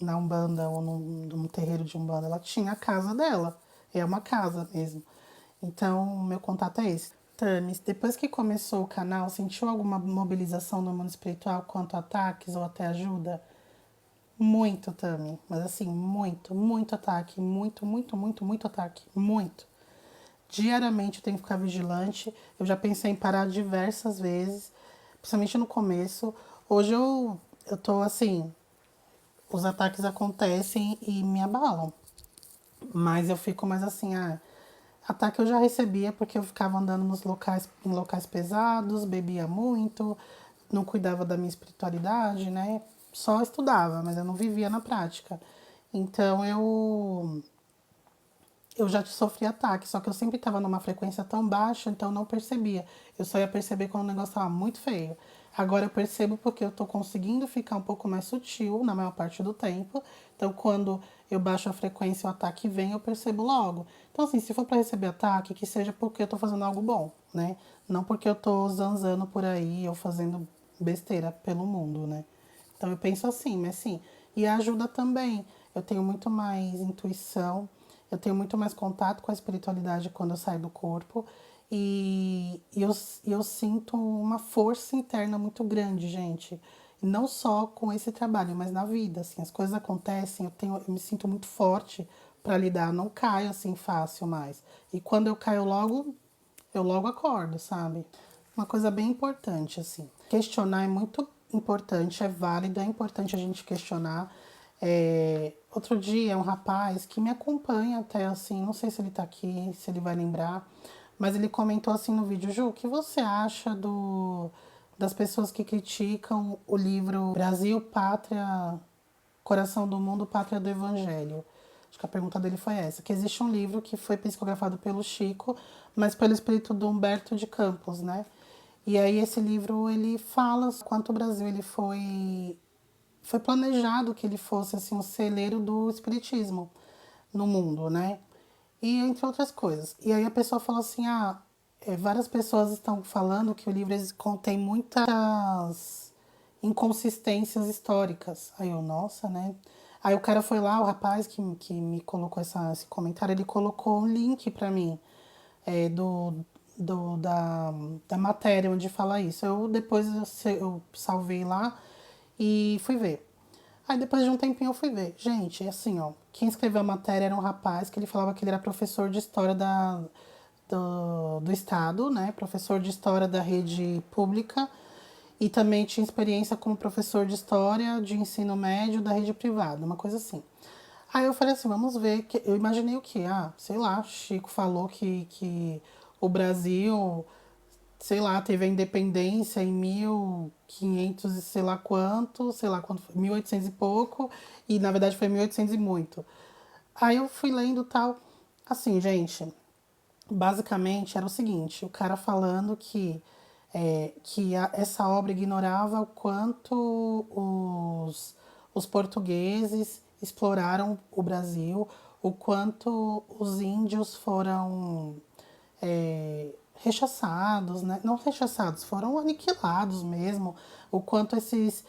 na Umbanda ou num terreiro de Umbanda. Ela tinha a casa dela. É uma casa mesmo. Então, meu contato é esse. Tamis, depois que começou o canal, sentiu alguma mobilização no mundo espiritual quanto a ataques ou até ajuda? Muito, Tami. Mas assim, muito ataque. Muito ataque. Muito. Diariamente eu tenho que ficar vigilante. Eu já pensei em parar diversas vezes, principalmente no começo. Hoje eu tô assim, os ataques acontecem e me abalam. Mas eu fico mais assim, ataque eu já recebia porque eu ficava andando em locais pesados, bebia muito, não cuidava da minha espiritualidade, né? Só estudava, mas eu não vivia na prática. Então eu já sofri ataque, só que eu sempre estava numa frequência tão baixa, então eu não percebia. Eu só ia perceber quando o negócio estava muito feio. Agora eu percebo porque eu estou conseguindo ficar um pouco mais sutil na maior parte do tempo. Então, quando eu baixo a frequência e o ataque vem, eu percebo logo. Então, assim, se for para receber ataque, que seja porque eu estou fazendo algo bom, né? Não porque eu estou zanzando por aí ou fazendo besteira pelo mundo, né? Então, eu penso assim, mas sim. E ajuda também. Eu tenho muito mais intuição, eu tenho muito mais contato com a espiritualidade quando eu saio do corpo e eu sinto uma força interna muito grande, gente. E não só com esse trabalho, mas na vida, assim, as coisas acontecem, eu me sinto muito forte para lidar, eu não caio assim fácil mais. E quando eu caio logo, eu logo acordo, sabe? Uma coisa bem importante, assim. Questionar é muito importante, é válido, é importante a gente questionar. Outro dia, um rapaz que me acompanha até, assim, não sei se ele tá aqui, se ele vai lembrar, mas ele comentou assim no vídeo: Ju, o que você acha das pessoas que criticam o livro Brasil, Pátria, Coração do Mundo, Pátria do Evangelho? Acho que a pergunta dele foi essa. Que existe um livro que foi psicografado pelo Chico, mas pelo espírito do Humberto de Campos, né? E aí esse livro, ele fala quanto o Brasil ele foi planejado que ele fosse assim um celeiro do espiritismo no mundo, né? E entre outras coisas. E aí a pessoa falou assim: várias pessoas estão falando que o livro contém muitas inconsistências históricas. Aí eu, nossa, né? Aí o cara foi lá, o rapaz que me colocou esse comentário, ele colocou um link para mim é, do, da matéria onde fala isso. Eu salvei lá e fui ver. Aí depois de um tempinho eu fui ver. Gente, é assim, ó. Quem escreveu a matéria era um rapaz que ele falava que ele era professor de história do estado, né? Professor de história da rede pública. E também tinha experiência como professor de história de ensino médio da rede privada, uma coisa assim. Aí eu falei assim, vamos ver. Eu imaginei o quê? Sei lá, Chico falou que o Brasil, sei lá, teve a independência em 1500 e sei lá quanto, 1800 e pouco, e na verdade foi 1800 e muito. Aí eu fui lendo tal, assim, gente, basicamente era o seguinte, o cara falando essa obra ignorava o quanto os portugueses exploraram o Brasil, o quanto os índios foram rechaçados, né? Não rechaçados, foram aniquilados mesmo, o quanto esses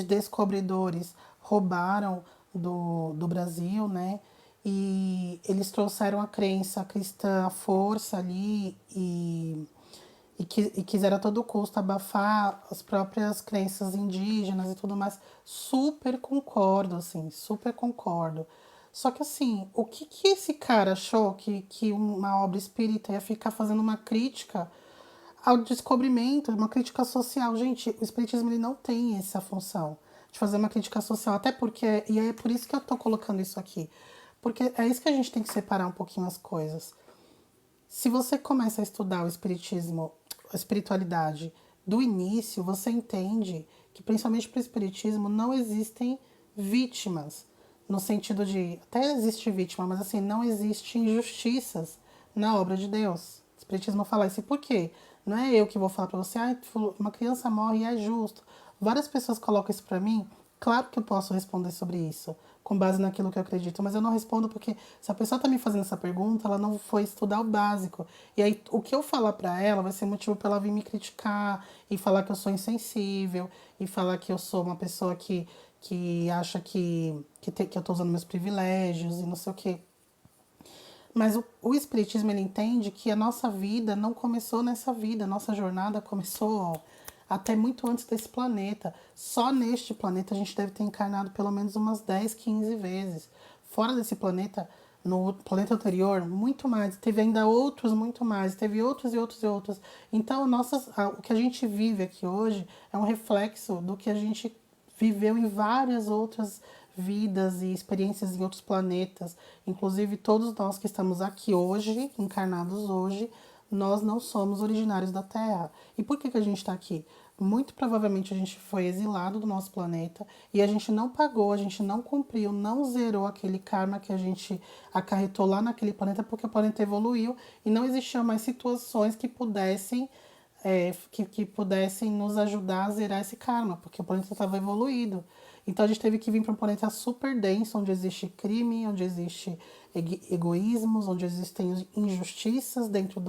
descobridores roubaram do Brasil, né? E eles trouxeram a crença cristã à força ali e quiseram a todo custo abafar as próprias crenças indígenas e tudo mais. Super concordo, assim, super concordo. Só que assim, o que esse cara achou que uma obra espírita ia ficar fazendo uma crítica ao descobrimento, uma crítica social? Gente, o espiritismo ele não tem essa função de fazer uma crítica social, até porque, e é por isso que eu tô colocando isso aqui, porque é isso que a gente tem que separar um pouquinho as coisas. Se você começa a estudar o espiritismo, a espiritualidade do início, você entende que, principalmente para o espiritismo, não existem vítimas. No sentido de, até existe vítima, mas assim, não existe injustiças na obra de Deus. O espiritismo fala isso. E por quê? Não é eu que vou falar para você, uma criança morre e é justo. Várias pessoas colocam isso para mim. Claro que eu posso responder sobre isso, com base naquilo que eu acredito, mas eu não respondo porque se a pessoa está me fazendo essa pergunta, ela não foi estudar o básico. E aí o que eu falar para ela vai ser motivo para ela vir me criticar e falar que eu sou insensível e falar que eu sou uma pessoa que acha que eu estou usando meus privilégios e não sei o quê. Mas o Espiritismo, ele entende que a nossa vida não começou nessa vida, a nossa jornada começou, ó, até muito antes desse planeta. Só neste planeta a gente deve ter encarnado pelo menos umas 10, 15 vezes. Fora desse planeta, no planeta anterior, muito mais. Teve ainda outros, muito mais. Teve outros e outros e outros. Então, o que a gente vive aqui hoje é um reflexo do que a gente viveu em várias outras vidas e experiências em outros planetas. Inclusive, todos nós que estamos aqui hoje, encarnados hoje, nós não somos originários da Terra. E por que a gente está aqui? Muito provavelmente a gente foi exilado do nosso planeta e a gente não pagou, a gente não cumpriu, não zerou aquele karma que a gente acarretou lá naquele planeta porque o planeta evoluiu e não existiam mais situações que pudessem que pudessem nos ajudar a zerar esse karma, porque o planeta estava evoluído. Então a gente teve que vir para um planeta super denso, onde existe crime, onde existe egoísmos, onde existem injustiças dentro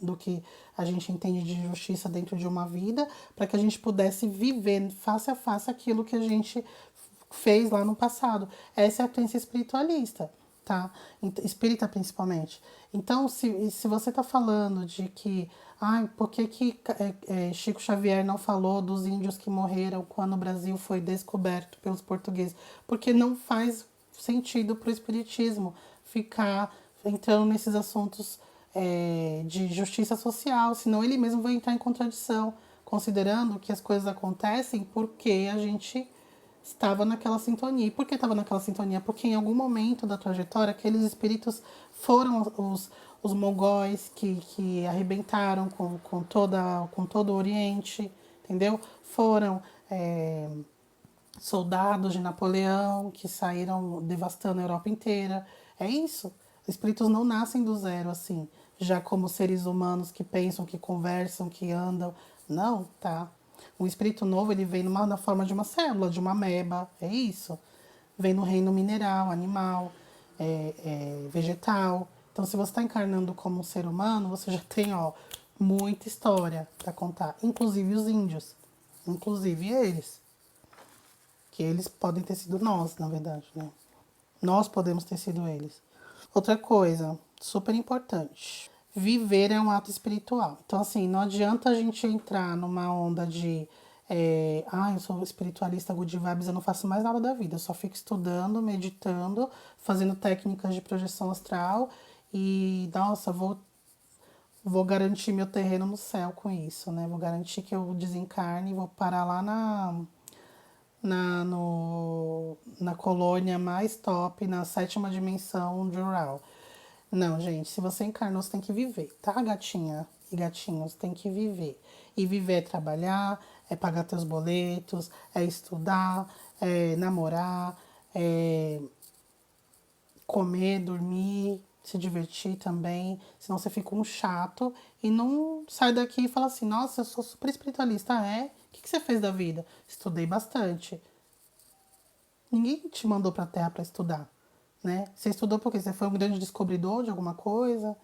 do que a gente entende de justiça dentro de uma vida, para que a gente pudesse viver face a face aquilo que a gente fez lá no passado. Essa é a crença espiritualista, tá? Espírita principalmente. Então, se você tá falando de que, por que Chico Xavier não falou dos índios que morreram quando o Brasil foi descoberto pelos portugueses? Porque não faz sentido para o espiritismo ficar entrando nesses assuntos de justiça social, senão ele mesmo vai entrar em contradição, considerando que as coisas acontecem porque a gente estava naquela sintonia. E por que estava naquela sintonia? Porque em algum momento da trajetória, aqueles espíritos foram os mongóis que arrebentaram com todo o Oriente, entendeu? Foram soldados de Napoleão que saíram devastando a Europa inteira. É isso. Espíritos não nascem do zero, assim, já como seres humanos que pensam, que conversam, que andam. Não, tá? Um espírito novo, ele vem na forma de uma célula, de uma ameba, é isso. Vem no reino mineral, animal, vegetal. Então, se você está encarnando como um ser humano, você já tem, ó, muita história para contar. Inclusive os índios. Inclusive eles. Que eles podem ter sido nós, na verdade, né? Nós podemos ter sido eles. Outra coisa, super importante. Viver é um ato espiritual. Então, assim, não adianta a gente entrar numa onda de eu sou espiritualista good vibes, eu não faço mais nada da vida. Eu só fico estudando, meditando, fazendo técnicas de projeção astral e, nossa, vou garantir meu terreno no céu com isso, né? Vou garantir que eu desencarne e vou parar lá na colônia mais top, na 7ª dimensão de Ural. Não, gente, se você encarnou, você tem que viver, tá, gatinha e gatinhos? Tem que viver. E viver é trabalhar, é pagar teus boletos, é estudar, é namorar, é comer, dormir, se divertir também. Senão você fica um chato e não sai daqui e fala assim, nossa, eu sou super espiritualista. O que você fez da vida? Estudei bastante. Ninguém te mandou pra Terra para estudar, né? Você estudou porque você foi um grande descobridor de alguma coisa.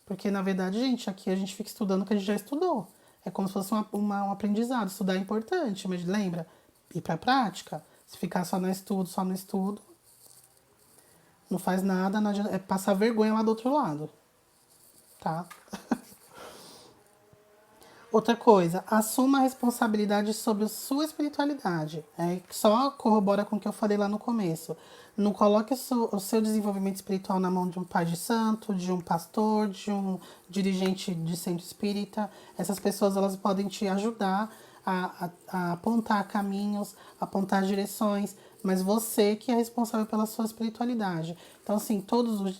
Porque, na verdade, gente, aqui a gente fica estudando o que a gente já estudou. É como se fosse um aprendizado. Estudar é importante, mas lembra? Ir pra prática. Se ficar só no estudo, não faz nada, não adianta, é passar vergonha lá do outro lado, tá? Outra coisa, assuma a responsabilidade sobre a sua espiritualidade. Só corrobora com o que eu falei lá no começo. Não coloque o seu desenvolvimento espiritual na mão de um pai de santo, de um pastor, de um dirigente de centro espírita. Essas pessoas elas podem te ajudar a apontar caminhos, apontar direções, mas você que é responsável pela sua espiritualidade. Então, assim,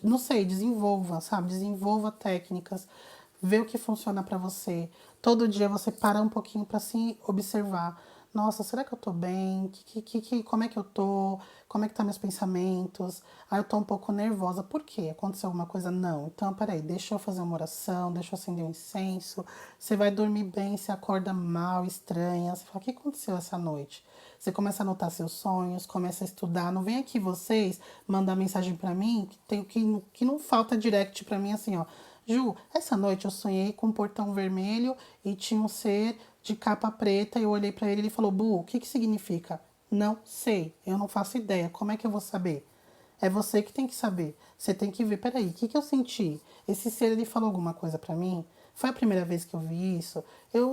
não sei, desenvolva, sabe? Desenvolva técnicas. Ver o que funciona pra você. Todo dia você parar um pouquinho pra se observar. Nossa, será que eu tô bem? Como é que eu tô? Como é que tá meus pensamentos? Ah, eu tô um pouco nervosa. Por quê? Aconteceu alguma coisa? Não. Então, peraí, deixa eu fazer uma oração, deixa eu acender um incenso. Você vai dormir bem, você acorda mal, estranha. Você fala, o que aconteceu essa noite? Você começa a anotar seus sonhos, começa a estudar. Não vem aqui vocês mandar mensagem pra mim, que não falta direct pra mim assim, ó. Ju, essa noite eu sonhei com um portão vermelho e tinha um ser de capa preta. Eu olhei pra ele e ele falou: Bu, o que significa? Não sei, eu não faço ideia. Como é que eu vou saber? É você que tem que saber. Você tem que ver, peraí, o que eu senti? Esse ser, ele falou alguma coisa pra mim? Foi a primeira vez que eu vi isso?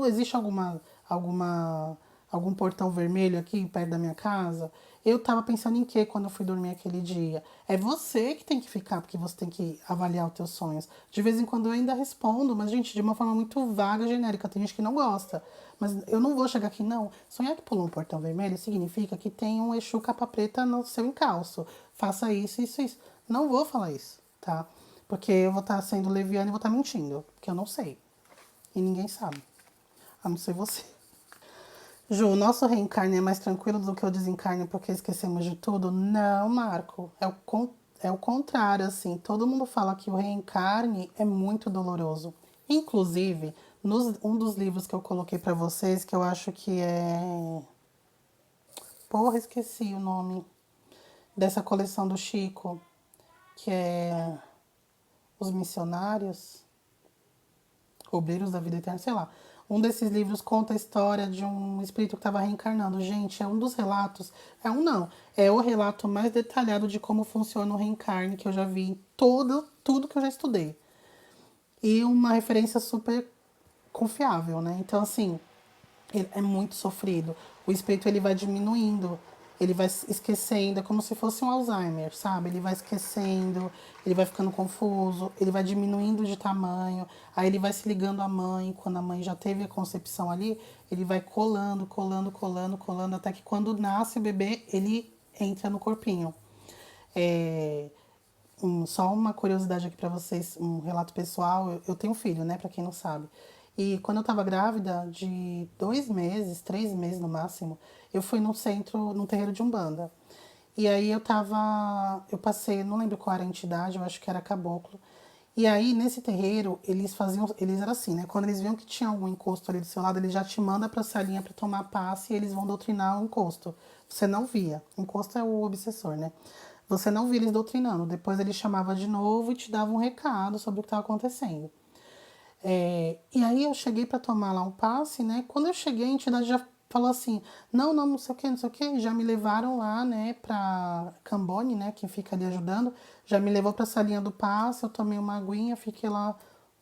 Existe algum portão vermelho aqui perto da minha casa? Eu tava pensando em quê quando eu fui dormir aquele dia? É você que tem que ficar, porque você tem que avaliar os teus sonhos. De vez em quando eu ainda respondo, mas, gente, de uma forma muito vaga, genérica. Tem gente que não gosta. Mas eu não vou chegar aqui, não. Sonhar que pulou um portão vermelho significa que tem um Exu capa preta no seu encalço. Faça isso, isso, isso. Não vou falar isso, tá? Porque eu vou estar sendo leviana e vou estar mentindo. Porque eu não sei. E ninguém sabe. A não ser você. Ju, o nosso reencarne é mais tranquilo do que o desencarne porque esquecemos de tudo? Não, Marco. É o contrário, assim. Todo mundo fala que o reencarne é muito doloroso. Inclusive, um dos livros que eu coloquei pra vocês, que eu acho que é. Porra, esqueci o nome. Dessa coleção do Chico, que é Os Missionários. Obreiros da Vida Eterna, sei lá. Um desses livros conta a história de um espírito que estava reencarnando. Gente, é um dos relatos. É um não. É o relato mais detalhado de como funciona o reencarne que eu já vi em tudo que eu já estudei. E uma referência super confiável, né? Então, assim, ele é muito sofrido. O espírito ele vai diminuindo, ele vai esquecendo, é como se fosse um Alzheimer, sabe? Ele vai esquecendo, ele vai ficando confuso, ele vai diminuindo de tamanho, aí ele vai se ligando à mãe, quando a mãe já teve a concepção ali, ele vai colando, até que quando nasce o bebê, ele entra no corpinho. É, só uma curiosidade aqui pra vocês, um relato pessoal. Eu tenho um filho, né, pra quem não sabe. E quando eu tava grávida, de 2 meses, 3 meses no máximo, eu fui num centro, num terreiro de Umbanda. E aí eu passei, não lembro qual era a entidade, eu acho que era caboclo. E aí, nesse terreiro, eles eram assim, né? Quando eles viam que tinha algum encosto ali do seu lado, eles já te mandam pra salinha pra tomar passe e eles vão doutrinar o encosto. Você não via. Encosto é o obsessor, né? Você não via eles doutrinando. Depois ele chamava de novo e te dava um recado sobre o que estava acontecendo. E aí eu cheguei para tomar lá um passe, né? Quando eu cheguei, a entidade já falou assim: não, não, não sei o que, não sei o que. Já me levaram lá, né, pra Cambone, né, que fica ali ajudando. Já me levou pra salinha do passe. Eu tomei uma aguinha, fiquei lá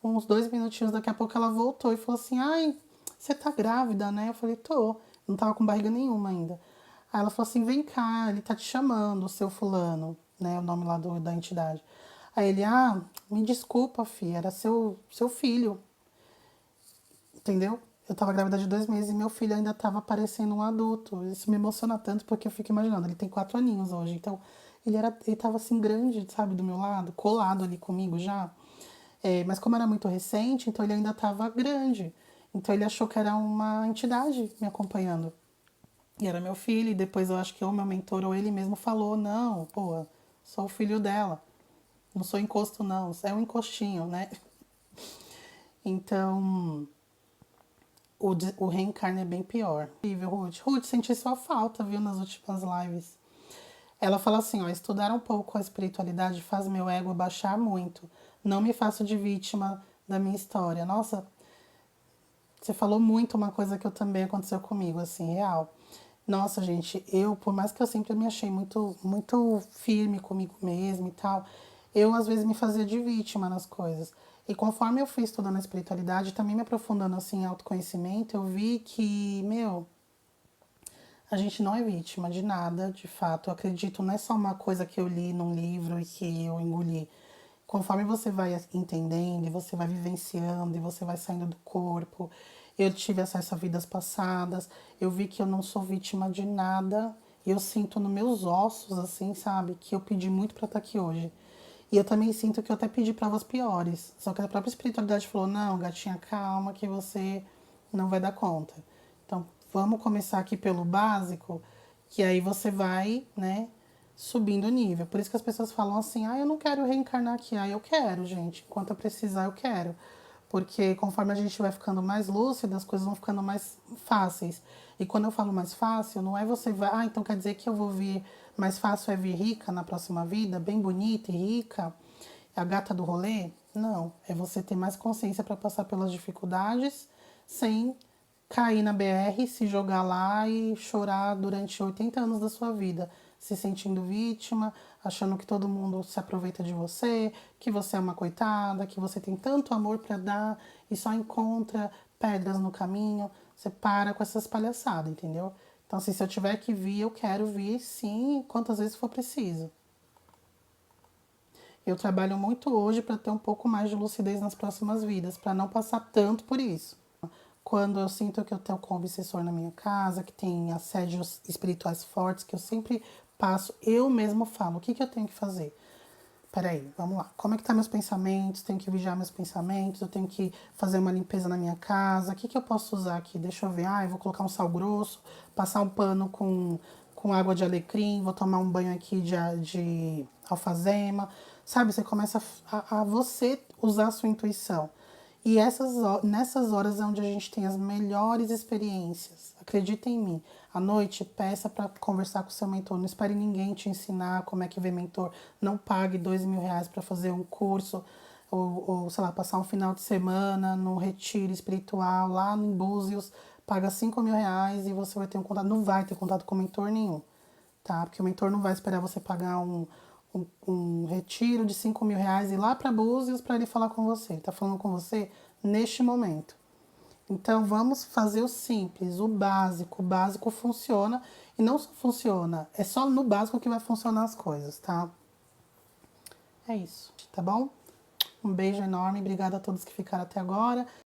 uns 2 minutinhos. Daqui a pouco ela voltou e falou assim: ai, você tá grávida, né? Eu falei: tô. Não tava com barriga nenhuma ainda. Aí ela falou assim: vem cá, ele tá te chamando, o seu fulano, né? O nome lá da entidade. Aí ele: ah, me desculpa, filha, era seu filho, entendeu? Eu tava grávida de 2 meses e meu filho ainda tava parecendo um adulto. Isso me emociona tanto porque eu fico imaginando, ele tem 4 aninhos hoje, então ele tava assim grande, sabe, do meu lado, colado ali comigo já. Mas como era muito recente, então ele ainda tava grande. Então ele achou que era uma entidade me acompanhando. E era meu filho, e depois eu acho que ou meu mentor ou ele mesmo falou: não, pô, sou o filho dela. Não sou encosto, não, é um encostinho, né? Então, o reencarne é bem pior. Incrível, Ruth. Ruth, senti sua falta, viu, nas últimas lives. Ela fala assim, ó: estudar um pouco a espiritualidade faz meu ego baixar muito. Não me faço de vítima da minha história. Nossa, você falou muito uma coisa que eu também aconteceu comigo, assim, real. Nossa, gente, por mais que eu sempre me achei muito firme comigo mesma e tal, eu às vezes me fazia de vítima nas coisas. E conforme eu fui estudando a espiritualidade, também me aprofundando assim em autoconhecimento, eu vi que, meu, a gente não é vítima de nada, de fato. Eu acredito, não é só uma coisa que eu li num livro e que eu engoli. Conforme você vai entendendo, e você vai vivenciando, e você vai saindo do corpo. Eu tive acesso a vidas passadas, eu vi que eu não sou vítima de nada. E eu sinto nos meus ossos, assim, sabe, que eu pedi muito pra estar aqui hoje. E eu também sinto que eu até pedi provas piores. Só que a própria espiritualidade falou, não, gatinha, calma que você não vai dar conta. Então, vamos começar aqui pelo básico, que aí você vai, né, subindo o nível. Por isso que as pessoas falam assim, eu não quero reencarnar aqui. Eu quero, gente. Enquanto eu precisar, eu quero. Porque conforme a gente vai ficando mais lúcida, as coisas vão ficando mais fáceis. E quando eu falo mais fácil, não é você vai, então quer dizer que eu vou vir mais fácil é vir rica na próxima vida, bem bonita e rica, a gata do rolê? Não, é você ter mais consciência para passar pelas dificuldades sem cair na BR, se jogar lá e chorar durante 80 anos da sua vida, se sentindo vítima, achando que todo mundo se aproveita de você, que você é uma coitada, que você tem tanto amor para dar e só encontra pedras no caminho. Você para com essas palhaçadas, entendeu? Então, assim, se eu tiver que vir, eu quero vir sim, quantas vezes for preciso. Eu trabalho muito hoje para ter um pouco mais de lucidez nas próximas vidas, para não passar tanto por isso. Quando eu sinto que eu tenho com obsessor na minha casa, que tem assédios espirituais fortes, que eu sempre passo, eu mesmo falo, o que eu tenho que fazer? Peraí, vamos lá. Como é que tá meus pensamentos? Tenho que vigiar meus pensamentos, eu tenho que fazer uma limpeza na minha casa. O que eu posso usar aqui? Deixa eu ver. Eu vou colocar um sal grosso, passar um pano com água de alecrim, vou tomar um banho aqui de alfazema. Sabe, você começa a você usar a sua intuição. E nessas horas é onde a gente tem as melhores experiências. Acredita em mim. À noite, peça para conversar com o seu mentor. Não espere ninguém te ensinar como é que vê mentor. Não pague R$ 2.000 para fazer um curso ou, sei lá, passar um final de semana num retiro espiritual lá em Búzios. Paga R$ 5.000 e você vai ter um contato. Não vai ter contato com mentor nenhum, tá? Porque o mentor não vai esperar você pagar um retiro de R$ 5.000 e ir lá para Búzios para ele falar com você. Ele tá falando com você neste momento. Então vamos fazer o simples, o básico. O básico funciona e não só funciona, é só no básico que vai funcionar as coisas, tá? É isso, tá bom? Um beijo enorme, obrigada a todos que ficaram até agora.